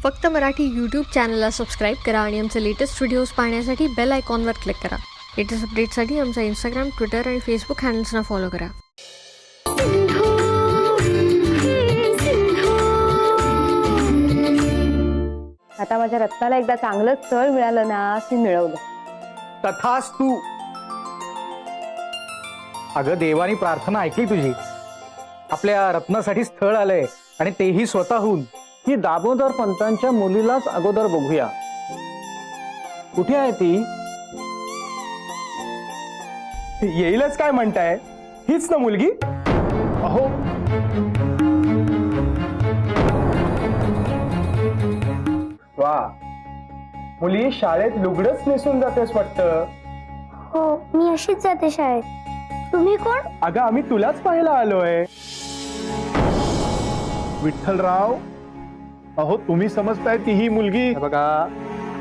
फक्त मराठी यूट्यूब चॅनलला सबस्क्राईब करा आणि आमचे लेटेस्ट व्हिडिओज पाहण्यासाठी बेल आयकॉनवर क्लिक करा. लेटेस्ट अपडेट्ससाठी आमचा इंस्टाग्राम, ट्विटर आणि फेसबुक हँडल्सना फॉलो करा. आता माझ्या रत्नाला एकदा चांगलं स्थळ मिळालं ना की मिळवलं. तथास्तु. अगं देवानी प्रार्थना ऐकली तुझी. आपल्या रत्नासाठी स्थळ आलंय आणि तेही स्वतःहून. की दामोदर पंतांच्या मुलीलाच अगोदर बघूया. कुठे आहे ती? येईलच काय म्हणताय? हीच ना मुलगी? अहो वा, मुली शाळेत लुगडंच नेसून जातेस वाटतं. हो, मी अशीच जाते शाळेत. तुम्ही कोण? अगं आम्ही तुलाच पाहायला आलोय. विठ्ठलराव, अहो तुम्ही समजताय ती ही मुलगी. बघा,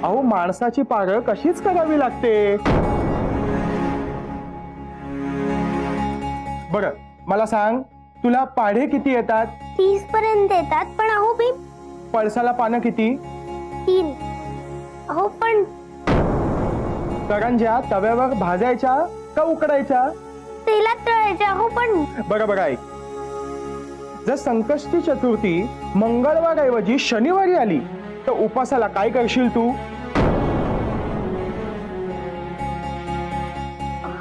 अहो माणसाची पारख कशीच करावी लागते. बरं मला सांग, तुला पाढे किती येतात? 30 पर्यंत येतात. पण अहो मी पळसाला पानं किती? 3. अहो पण करंज्या तव्यावर भाजायच्या का उकडायच्या? तेलात तळायचे. अहो पण बघा बघा, ऐक. जर संकष्टी चतुर्थी मंगळवारऐवजी शनिवारी आली तर उपासाला काय करशील तू?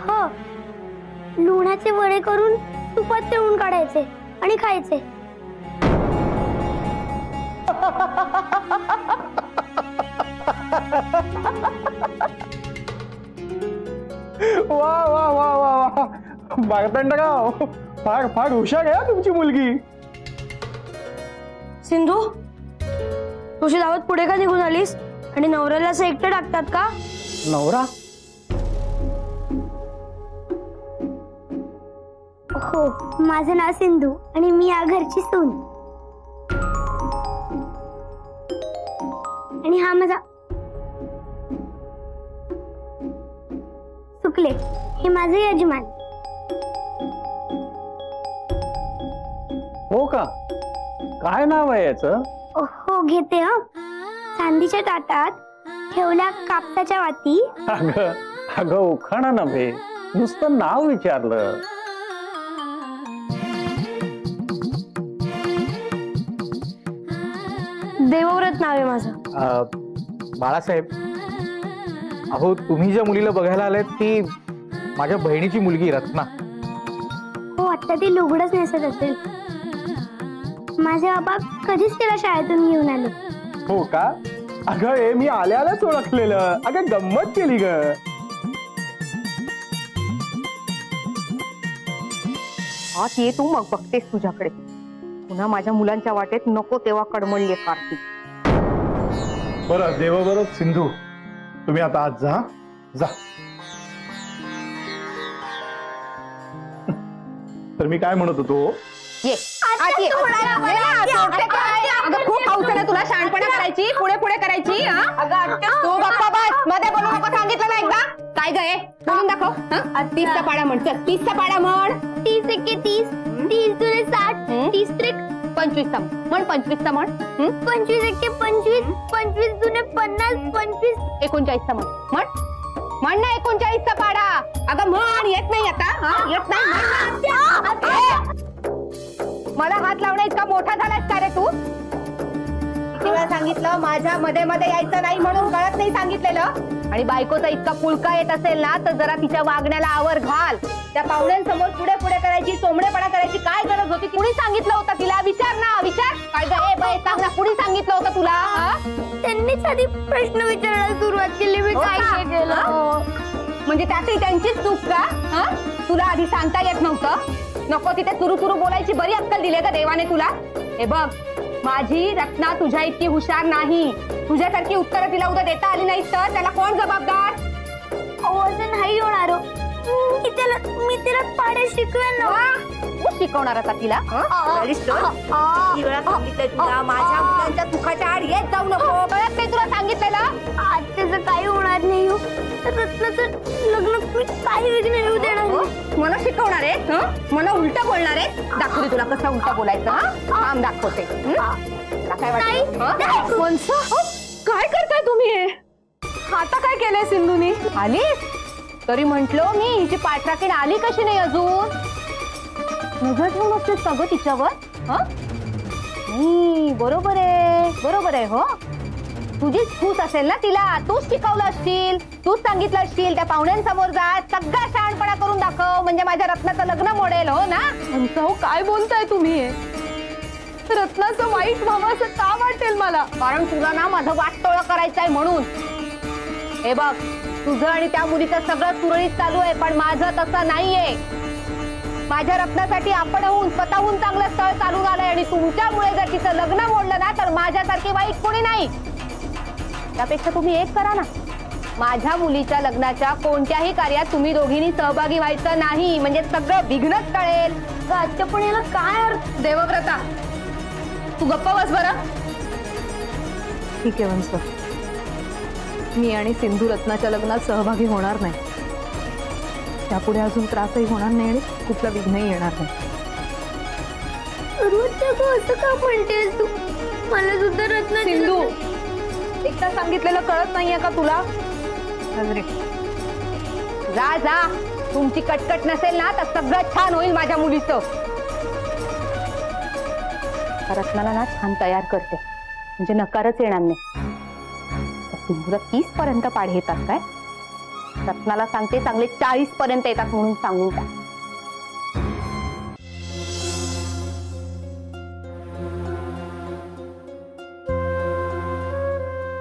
हो, लोण्याचे वडे करून तुपात तळून काढायचे आणि खायचे. वा वा वा वा वा, मार्तंडराव, फार फार हुशार आहे तुमची मुलगी. सिंधू, तुझी दावत पुढे का निघून आलीस? आणि नवऱ्याला असं एकटं टाकतात का? नवरा? हो, माझं नाव सिंधू आणि मी या घरची सून. आणि हा माझा सुकले, हे माझे यजमान. हो का? काय नाव आहे याचं? हो, घेते. चांदीच्या ताटात ठेवल्या कापसाच्या वाती. अगं अगं उखाणा नव्हे, नुसतं नाव विचारलं. देवव्रत नाव आहे माझं. बाळासाहेब, अहो तुम्ही ज्या मुलीला बघायला आलात ती माझ्या बहिणीची मुलगी रत्ना. हो, आता ती लुगडंच नेसत असेल. माझे बाबा कधीच तिला शाळेतून घेऊन आले. हो का? अगं हे मी आल्यालाच ओळखलेलं. अगं गंमत केली ग. आत ये तू, मग बघतेस तुझ्याकडे. पुन्हा माझ्या मुलांच्या वाटेत नको तेव्हा कडमडली कार्तिक. बरं देवव्रत, सिंधू, तुम्ही आता आज जा. जा. तर मी काय म्हणत होतो, ये आत ये. अगं खूप हौस आहे ना तुला शहाणपणा करायची, पुढे पुढे करायची. तू गप्पा बस, मध्ये बोलू नको, सांगितलं ना एकदा. काय गं, बोलून दाखव. 30चा पाडा म्हण. 30चा पाडा म्हण. 30 एके 30, 30 दुने 60, 30 त्रिक 25चा म्हण. 25चा म्हण. 25 एके 25, 25 दुने 50, 25 39चा म्हण. म्हण ना 39चा पाडा. अगं म्हण. येत नाही आता? येत नाही? मला हात लावण्या इतका मोठा झालास का रे तू? किती वेळा सांगितलं माझ्या मध्ये मध्ये यायचं नाही म्हणून, कळत नाही सांगितलेलं? आणि बायकोचा इतका पुळका येत असेल ना तर जरा तिच्या वागण्याला आवर घाल. त्या पाहुण्यांसमोर पुढे पुढे करायची, चोमडेपणा करायची काय गरज होती? कुणी सांगितलं होतं तिला? विचार ना, विचार. काय गं, सांग ना, कुणी सांगितलं होतं तुला? त्यांनीच आधी प्रश्न विचारायला सुरुवात केली. मी काय केलं? म्हणजे त्यातही त्यांचीच चूक का? तुला आधी सांगता येत नव्हतं? नको तिथे सुरू सुरू बोलायची बरी अक्कल दिली का देवाने तुला? हे बघ, माझी रत्ना तुझ्या इतकी हुशार नाही. तुझ्यासारखी उत्तरं तिला उद्या देता आली नाही तर त्याला कोण जबाबदार? असं नाही होणार. मी तिला पाडे शिकवेन ना. तू शिकवणार आता तिला? किती वेळा सांगितलंय तुला माझ्या मुलांच्या सुखाच्या आड येत जाऊ नको? कळत नाही तुला सांगितलेलं? आज त्याचं काही होणार नाही. रत्नाचं लग्न मी काही विघ्न येऊ देणार नाही. मला शिकवणार आहे? मला उलट बोलणार आहे? दाखवते तुला कसं उलट बोलायचं. काम दाखवते. तुला काय वाटतं हं? मनसा, काय करताय तुम्ही हे? आता काय केलंय सिंधूनी? आली तरी म्हंटल मी हिची पाठराखीण आली कशी नाही अजून? नजर ठेवून बसतेस का ग तिच्यावर? नाही, बरोबर आहे हो. तुझीच फूस असेल ना तिला, तूच शिकवलं असशील, तूच सांगितलं असशील त्या पाहुण्यांसमोर जा, सगळा शहाणपणा करून दाखव म्हणजे माझ्या रत्नाचं लग्न मोडेल, हो ना? हो, काय बोलताय तुम्ही हे? रत्नाचं वाईट व्हावं असं का वाटेल मला? कारण तुला ना माझं वाटतोळ करायचंय म्हणून. हे बघ, तुझं आणि त्या मुलीचं सगळं सुरळीत चालू आहे, पण माझं तसं नाहीये. माझ्या रत्नासाठी आपणहून स्वतःहून चांगलं स्थळ चालून आलंय आणि तुमच्यामुळे जर तिचं लग्न मोडलं ना तर माझ्यासारखी वाईट कोणी नाही. त्यापेक्षा तुम्ही एक करा ना, माझ्या मुलीच्या लग्नाच्या कोणत्याही कार्यात तुम्ही दोघींनी सहभागी व्हायचं नाही, म्हणजे सगळं विघ्नच टळेल. आजच्या पण याला काय अर्थ? देवव्रता, तू गप्पा बस बरं. ठीक आहे वंश, मी आणि सिंधू रत्नाच्या लग्नात सहभागी होणार नाही. त्यापुढे अजून त्रासही होणार नाही आणि कुठलं विघ्नही येणार नाही. असं का म्हणतेस तू? मला सुद्धा रत्न सिंधू, एकदा सांगितलेलं कळत नाहीये का तुला? जा जा, तुमची कटकट नसेल ना तर सगळं छान होईल माझ्या मुलीचं. रत्नाला ना छान तयार करते म्हणजे नकारच येणार नाही. तुम्हाला 30 पर्यंत पाढे येतात काय? रत्नाला सांगते चांगले 40 पर्यंत येतात म्हणून सांगून टाक.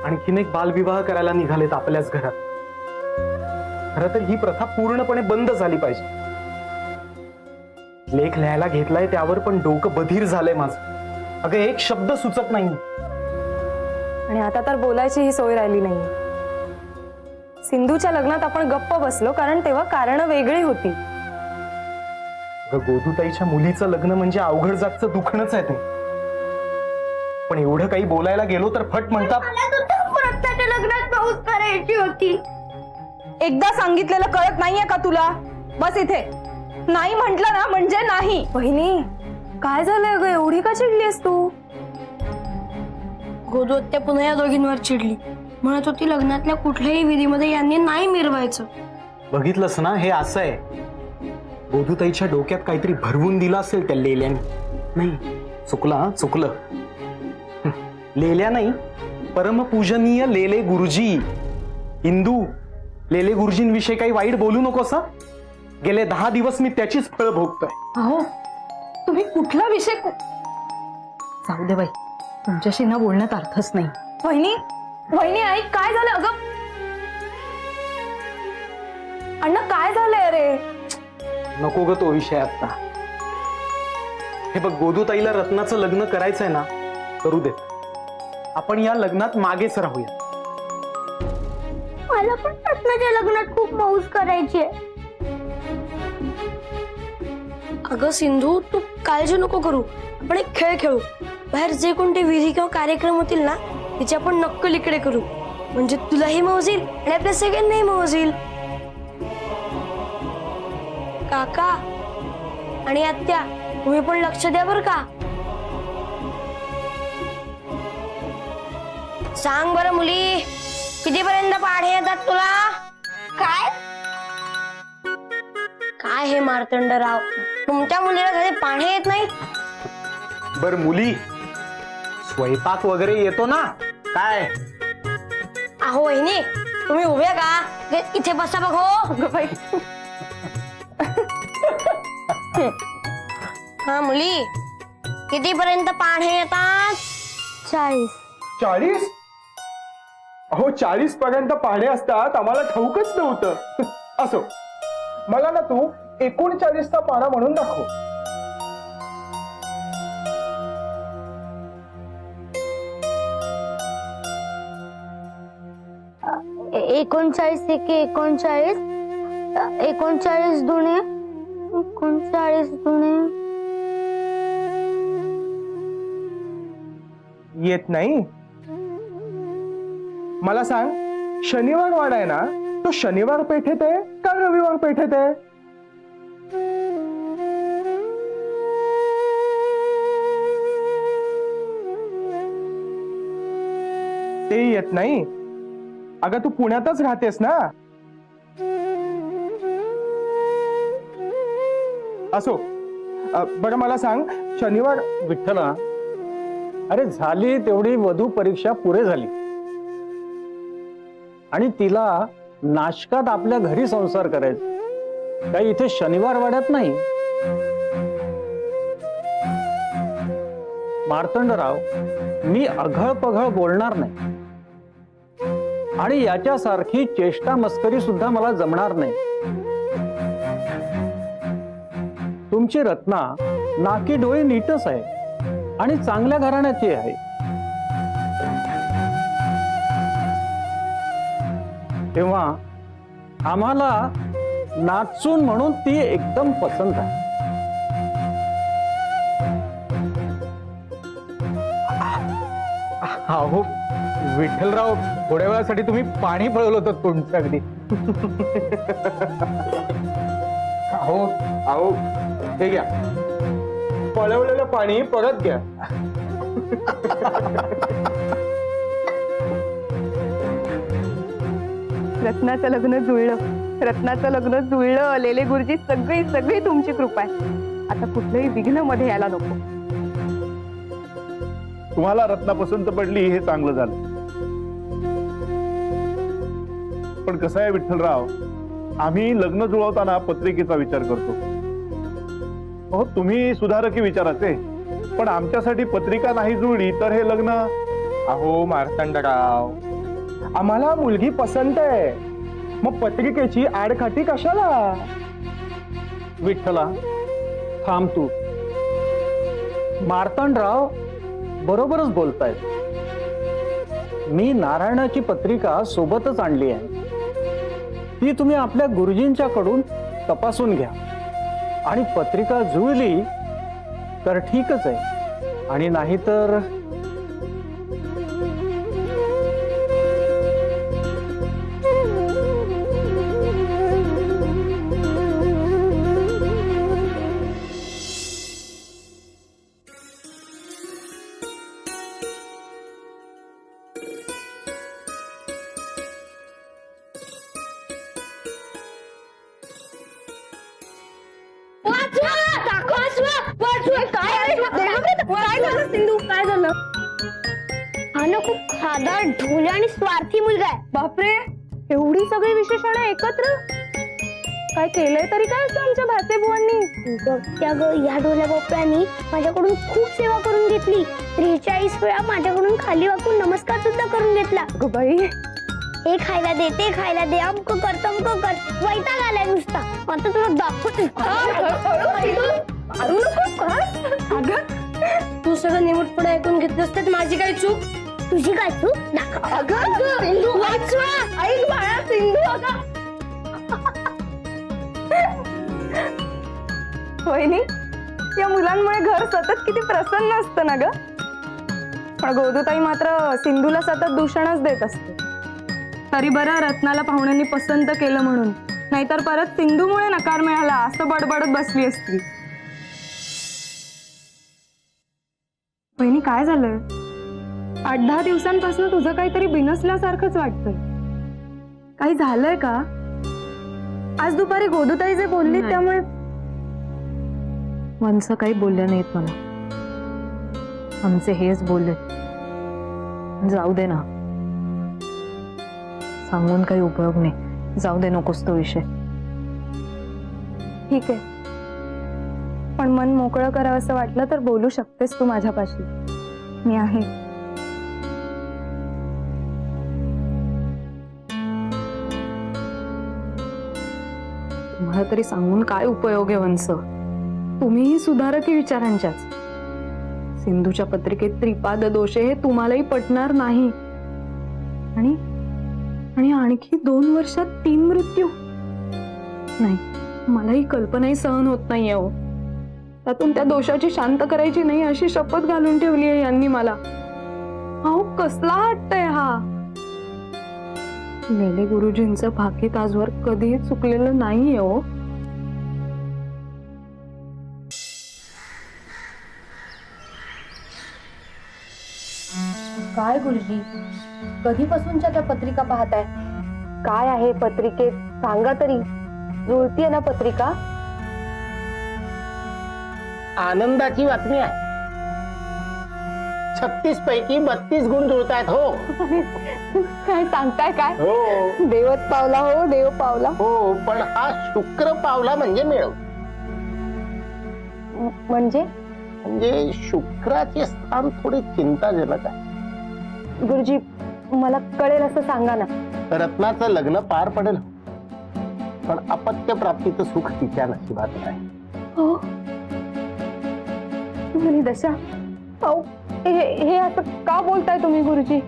आणखीन एक बालविवाह करायला निघालेत आपल्याच घरात. खरं तर ही प्रथा पूर्णपणे बंद झाली पाहिजे. लेख लिहायला घेतलाय त्यावर पण डोकं बधीर झालंय माझं. अगं एक शब्द सुचत नाही. आणि आता तर बोलायची ही सोय राहिली नाही. सिंधूच्या लग्नात आपण गप्प बसलो कारण तेव्हा कारण वेगळी होती. गोदूताईच्या मुलीचं लग्न म्हणजे अवघड जागचं दुखणंच आहे ते. पण एवढं काही बोलायला गेलो तर फट म्हणतात रत्नाच्या लग्नात पाऊस करायची होती. एकदा सांगितलेलं कळत नाहीये का तुला? बस इथे. नाही म्हंटल ना म्हणजे नाही. बहिणी, काय झालंय ग? एवढी का चिडलीस तू? गोदू आत्या पुन्हा या दोघींवर चिडली. म्हणत होती लग्नातल्या कुठल्याही विधीमध्ये यांनी नाही मिरवायचं. बघितलंस ना, हे असं आहे. गोदूताईच्या डोक्यात काहीतरी भरवून दिलं असेल त्या लेल्याने. नाही, चुकलं. लेल्या नाही, परमपूजनीय लेले गुरुजी. इंदू, लेले गुरुजींविषयी काही वाईट बोलू नकोस. गेले 10 दिवस मी त्याचीच फळ भोगतोय. अहो, तुम्ही कुठला विषय जाऊ दे बाई, तुमच्याशी ना बोलण्यात अर्थच नाही. वहिनी आई, काय झालं? अगं अण्णा, काय झालंय? अरे नको ग तो विषय आता. हे बघ, गोदूताईला रत्नाचं लग्न करायचंय ना, करू दे. आपण या लग्नात मागेच राहूया. मला पण रत्नाच्या लग्नात खूप मौज करायची आहे. अगं सिंधू, तू काळजी नको करू. आपण एक खेळ खेळू. बाहेर जे कोणते विधी किंवा कार्यक्रम होतील ना, तिची आपण नक्कल इकडे करू. म्हणजे तुलाही मौज येईल आणि आपल्या सगळ्यांनाही मौज येईल. काका आणि आत्या, तुम्ही पण लक्ष द्या बर का. सांग बरं मुली, कितीपर्यंत पाढे येतात तुला? काय हे मार्तंडराव, तुमच्या मुलीला कधी पाढे येत नाही? बर मुली, स्वयंपाक वगैरे येतो ना काय? अहो वहिनी, तुम्ही उभे का? इथे बसा बघो. हा मुली, कितीपर्यंत पाढे येतात? 40. 40? अहो, 40 पर्यंत पाढे असतात आम्हाला ठाऊकच नव्हतं. असो, मला ना तू 39चा पाढा म्हणून दाखव. एकोणचाळीस एके 39, 39 दुणे 39 दुणे. येत नाही? मला सांग, शनिवार वाडा आहे ना, तो शनिवार पेठेत आहे का रविवार पेठेत आहे? तेही येत नाही. अगं तू पुण्यातच राहतेस ना. असो, बरं मला सांग, शनिवार. विठ्ठला, अरे झाली तेवढी वधू परीक्षा पुरे झाली आणि तिला नाशकात आपल्या घरी संसार करायचा, काही इथे शनिवार वाड्यात नाही. मार्तंडराव, मी अघळ पघळ बोलणार नाही आणि याच्यासारखी चेष्टा मस्करी सुद्धा मला जमणार नाही. तुमची रत्ना नाकी डोळे नीटच आहे आणि चांगल्या घराण्याची आहे. तेव्हा आम्हाला नाचून म्हणून ती एकदम पसंत आहे. अहो विठ्ठलराव, थोड्या वेळासाठी तुम्ही पाणी पळवलं होतं तुमचं अगदी. अहो अहो, हे घ्या, पळवलेलं पाणी परत घ्या. रत्नाचं लग्न जुळलं, रत्नाचं लग्न जुळलं. लेले गुरुजी, सगळी सगळी तुमची कृपा आहे. आता कुठलंही विघ्न मध्ये यायला नको. तुम्हाला रत्ना पसंत पडली हे चांगलं झालं. पण कसं आहे विठ्ठलराव, आम्ही लग्न जुळवताना पत्रिकेचा विचार करतो. हो, तुम्ही सुधारकी विचाराचे, पण आमच्यासाठी पत्रिका नाही जुळली तर हे लग्न. अहो मार्तंडराव, आम्हाला मुलगी पसंत आहे, मग पत्रिकेची आडकाठी कशाला? विठ्ठला, थांब तू. मार्तंडराव बरोबरच बोलतायत. मी नारायणाची पत्रिका सोबतच आणली आहे. ती तुम्ही आपल्या गुरुजींच्याकडून तपासून घ्या आणि पत्रिका जुळली तर ठीकच आहे, आणि नाहीतर काय झालं? हा ना खूप खादाड, ढोले आणि स्वार्थी मुलगा आहे. बापरे, एवढी सगळी विशेषणं एकत्र? काय केलंय तरी काय असं आमच्या भाते बुवांनी? त्या या ढोल्या बोपळ्यांनी माझ्याकडून खूप सेवा करून घेतली. 43 वेळा माझ्याकडून खाली वाकून नमस्कार सुद्धा करून घेतला. अगं बाई, हे खायला दे, ते खायला दे, अमक कर तमक कर, वैताग आलाय नुसता. आता तुला दाखवते. अगं तू सगळं निमूटपणे ऐकून घेतलंस तर माझी काय चूक? तुझी काय तू? सिंधू, वाचवा. ऐक बाळा, सिंधू. अगं वहिनी, या मुलांमुळे घर सतत किती प्रसन्न असतं ना ग. पण गोदूताई मात्र सिंधूला सतत दूषणच देत असते. तरी बरं रत्नाला पाहुण्यांनी पसंत केलं म्हणून, नाहीतर परत सिंधूमुळे नकार मिळाला असं बडबडत बसली असती. वहिनी, काय झालंय? 8-10 दिवसांपासून तुझं काहीतरी बिनसल्यासारखंच वाटतंय. काही झालंय का? आज दुपारी गोदूताई जे बोलली त्यामुळे. वंस काही बोलले नाहीत मला, आमचे हेच बोलले. जाऊ दे ना, सांगून काही उपयोग नाही. जाऊ दे, नकोस तो विषय. ठीक आहे, पण मन मोकळं करावं असं वाटलं तर बोलू शकतेस तू माझ्यापाशी. मी आहे. तुम्हाला तरी सांगून काय उपयोग आहे वंस? तुम्हीही सुधारकी विचारांच्याच. सिंधूच्या पत्रिकेत त्रिपाद दोष हे तुम्हालाही पटणार नाही. आणि आणि आणखी 2 वर्षात 3 मृत्यू. नाही, मला ही कल्पनाही सहन होत नाहीये हो. त्यातून त्या दोषाची शांत करायची नाही अशी शपथ घालून ठेवली आहे यांनी मला. अहो, कसला हट्ट आहे हा. लेले गुरुजींचं भाकीत आजवर कधीही चुकलेलं नाहीये हो. काय गुरुजी, कधीपासूनच्या त्या पत्रिका पाहताय? काय आहे पत्रिकेत सांगा तरी. जुळतीये ना पत्रिका? आनंदाची बातमी आहे. 36 पैकी 32 गुण जुळत आहेत. हो काय सांगताय काय? हो देवच पावला हो, देव पावला. हो, पण हा शुक्र पावला म्हणजे मिळव. म्हणजे म्हणजे शुक्राचे स्थान थोडे चिंताजनक आहे. गुरुजी, मला कळेल असं सांगा ना. रत्नाचं लग्न पार पडेल, पण अपत्य प्राप्तीचं सुख तिच्या नशिबात नाही. हो, म्हणे दशा. अहो, हे असं का बोलताय तुम्ही गुरुजी?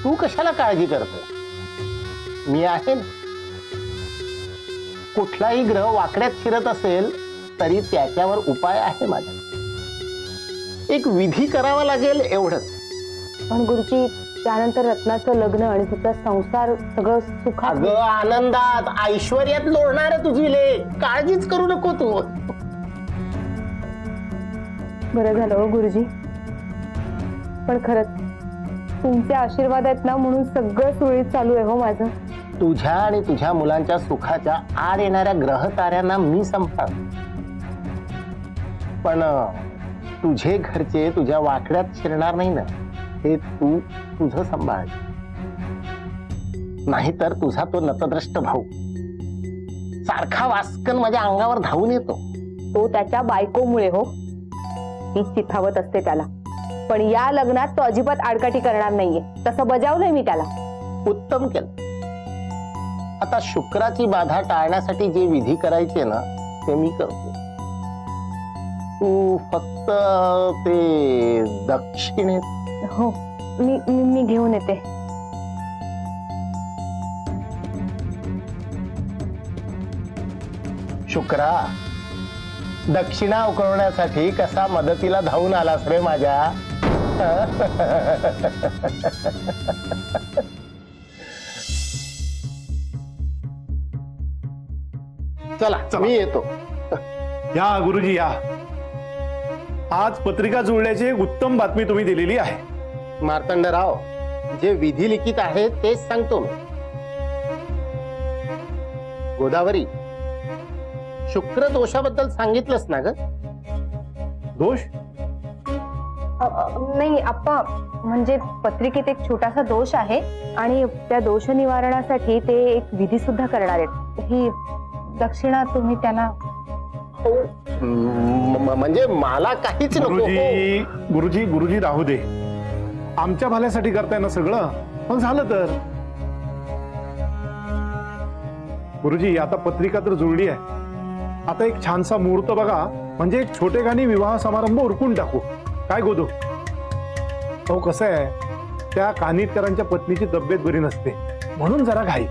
तू कशाला काळजी करतो? मी आहे ना. कुठलाही ग्रह वाकड्यात शिरत असेल तरी त्याच्यावर उपाय आहे माझा. एक विधी करावा लागेल एवढंच. पण गुरुजी, त्यानंतर रत्नाचं लग्न आणि तिचा संसार सगळं सुखात. अगं, आनंदात ऐश्वर्यात लोळणार तुझी लेक. काळजीच करू नको तू. बरं झालं हो गुरुजी. पण खरंच तुमचे आशीर्वाद आहेत ना, म्हणून सगळं सुरळीत चालू आहे हो माझं. तुझ्या आणि तुझ्या मुलांच्या सुखाच्या आड येणाऱ्या ग्रह ताऱ्यांना मी सांभाळ, पण तुझे घरचे तुझ्या वाकड्यात शिरणार नाही ना, हे तू तुझं सांभाळ. नाहीतर तुझा तो नतद्रष्ट भाऊ सारखा वास्कन माझ्या अंगावर धावून येतो. तो त्याच्या बायकोमुळे हो. ती चिथावत असते त्याला. पण या लग्नात तो अजिबात आडकाठी करणार नाहीये. तसं बजावलंय मी त्याला. उत्तम केलं. आता शुक्राची बाधा टाळण्यासाठी जे विधी करायचे ना, ते मी करतो. तू फक्त ते दक्षिणेत. हो, मी घेऊन येते. शुक्रा, दक्षिणा उकळवण्यासाठी कसा मदतीला धावून आलास रे माझ्या. चला मी येतो. या गुरुजी या. आज पत्रिका जुळण्याची एक उत्तम बातमी तुम्ही दिलेली आहे. मार्तंडराव, जे विधी लिखित आहे तेच सांगतो मी. गोदावरी, शुक्र दोषाबद्दल सांगितलंस ना ग? दोष? नाही आप्पा, म्हणजे पत्रिकेत एक छोटासा दोष आहे आणि त्या दोष निवारणासाठी ते एक विधी सुद्धा करणार आहेत. ही दक्षिणा तुम्ही त्यांना. म्हणजे मला काहीच नको. गुरुजी गुरुजी गुरुजी राहू दे. आमच्या भल्यासाठी करताय ना सगळं. पण झालं तर गुरुजी, आता पत्रिका तर जुळली आहे. आता एक छानसा मुहूर्त बघा, म्हणजे एक छोटेखानी विवाह समारंभ उरकून टाकू. काय गोदो? हो, कसं आहे, त्या कानिटकरांच्या पत्नीची तब्येत बरी नसते, म्हणून जरा घाई.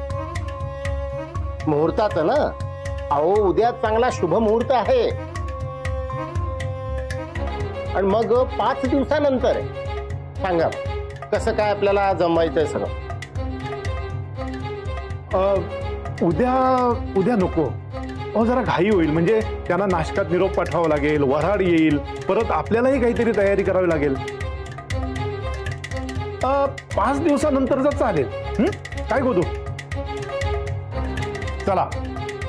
मुहूर्ताचं ना? अहो, उद्या चांगला शुभ मुहूर्त आहे. आणि मग 5 दिवसानंतर आहे. सांगा कसं काय आपल्याला जमवायचंय सगळं. उद्या नको. अहो, जरा घाई होईल. म्हणजे त्यांना नाशकात निरोप पाठवावा लागेल, वऱ्हाड येईल, परत आपल्यालाही काहीतरी तयारी करावी लागेल. 5 दिवसानंतर जर चालेल. काय गोदू? चला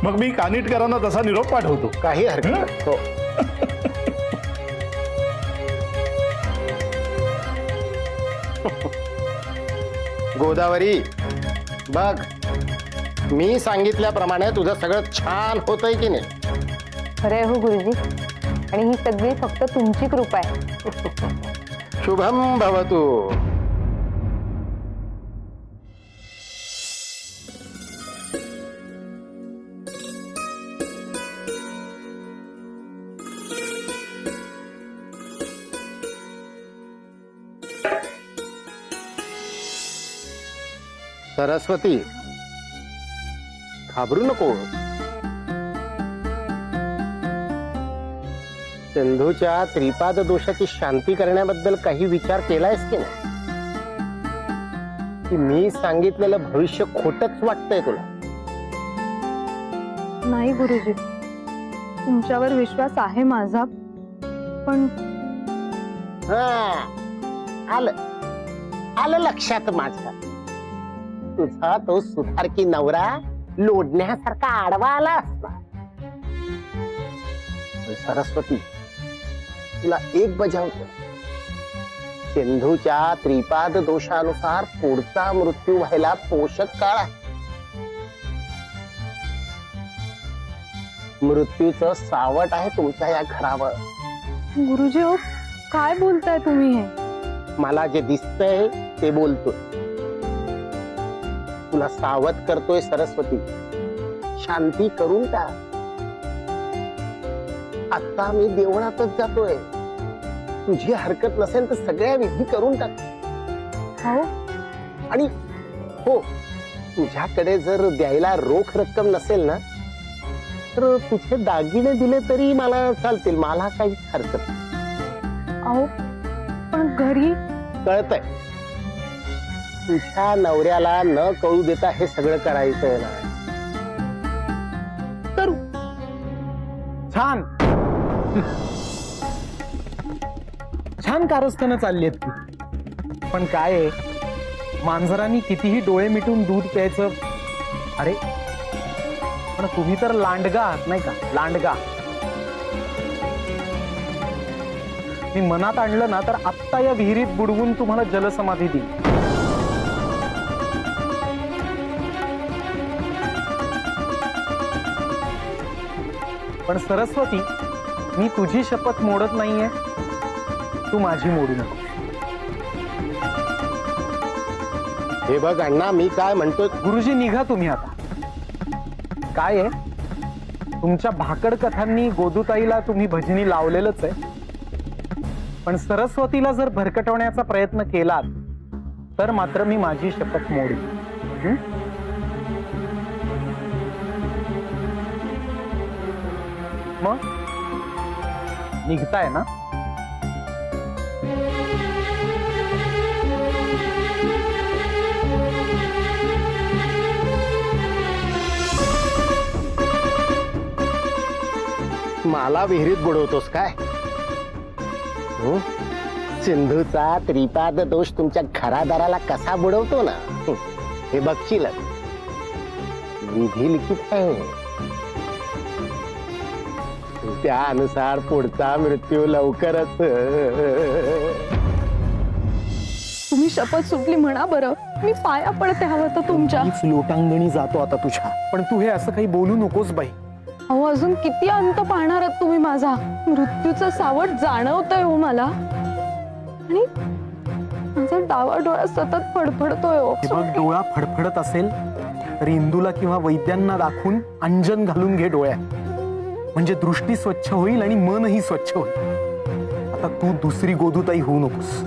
मग मी कानिटकरांना तसा निरोप पाठवतो. काही हरकत नाही. हो. गोदावरी, बघ, मी सांगितल्याप्रमाणे तुझं सगळं छान होतंय की नाही? खरंय हो गुरुजी. आणि ही सगळी फक्त तुमची कृपा आहे. शुभम भवतु. सरस्वती, घाबरू नको. सिंधूच्या त्रिपाद दोषाची शांती करण्याबद्दल काही विचार केलायस की नाही? की मी सांगितलेलं भविष्य खोटच वाटतंय तुला? नाही गुरुजी, तुमच्यावर विश्वास आहे माझा, पण हा, आलं आलं लक्षात माझ्या. तुझा तो सुधारकी नवरा लोडण्यासारखा आडवा आला असता. सरस्वती, तुला एक बजावतो. सिंधूच्या त्रिपाद दोषानुसार पुढचा मृत्यू व्हायला पोषक काळ आहे. मृत्यूचं सावट आहे तुमच्या या घरावर. गुरुजी हो, काय बोलताय तुम्ही हे? मला जे दिसतंय ते बोलतोय. तुला सावध करतोय सरस्वती. शांती करून टाक. आता मी देवळातच जातोय. तुझी हरकत नसेल तर सगळ्या विधी करून टाक. हो, आणि हो, तुझ्याकडे जर द्यायला रोख रक्कम नसेल ना, तर तुझे दागिने दिले तरी मला चालतील. मला काही हरकत नाही. अहो पण घरी कळतंय. तुझ्या नवऱ्याला न कळू देता हे सगळं करायचंय ना. करू. छान छान कारस्थानं चालली आहेत ती. पण काय आहे, मांजरांनी कितीही डोळे मिटून दूध प्यायचं. अरे पण तुम्ही तर लांडगा आहात नाही का, लांडगा. मी मनात आणलं ना तर आत्ता या विहिरीत बुडवून तुम्हाला जलसमाधी देईन. पण सरस्वती, मी तुझी शपथ मोडत नाहीये, तू माझी मोडू नको. हे बघ अण्णा, मी काय म्हणतोय. गुरुजी निघा तुम्ही आता. काय आहे, तुमच्या भाकड कथांनी गोदूताईला तुम्ही भजनी लावलेलंच आहे. पण सरस्वतीला जर भरकटवण्याचा प्रयत्न केलात तर मात्र मी माझी शपथ मोडीन. मग निघताय ना? मला विहिरीत बुडवतोस काय? सिंधूचा त्रिपाद दोष तुमच्या घरादाराला कसा बुडवतो ना, हे बघशील. विधी लिखित आहे. त्यानुसार पुढचा मृत्यू लवकरच. तुम्ही शपथ सुटली म्हणा बरं. मी पाया पडते हवं तर तुमच्या. मीच लोटांगणी जातो आता तुझ्या. पण तू हे असं काही बोलू नकोस बाई. अहो अजून किती अंत पाहणार आहात तुम्ही माझा? मृत्यूचं सावट जाणवतंय हो मला. आणि माझा डावा डोळा सतत फडफडतोय हो. हे बघ, डोळा फडफडत असेल तर इंदूला किंवा वैद्यांना दाखवून अंजन घालून घे डोळ्यात. म्हणजे दृष्टी स्वच्छ होईल आणि मनही स्वच्छ होईल. आता तू दुसरी गोदूताई होऊ नकोस.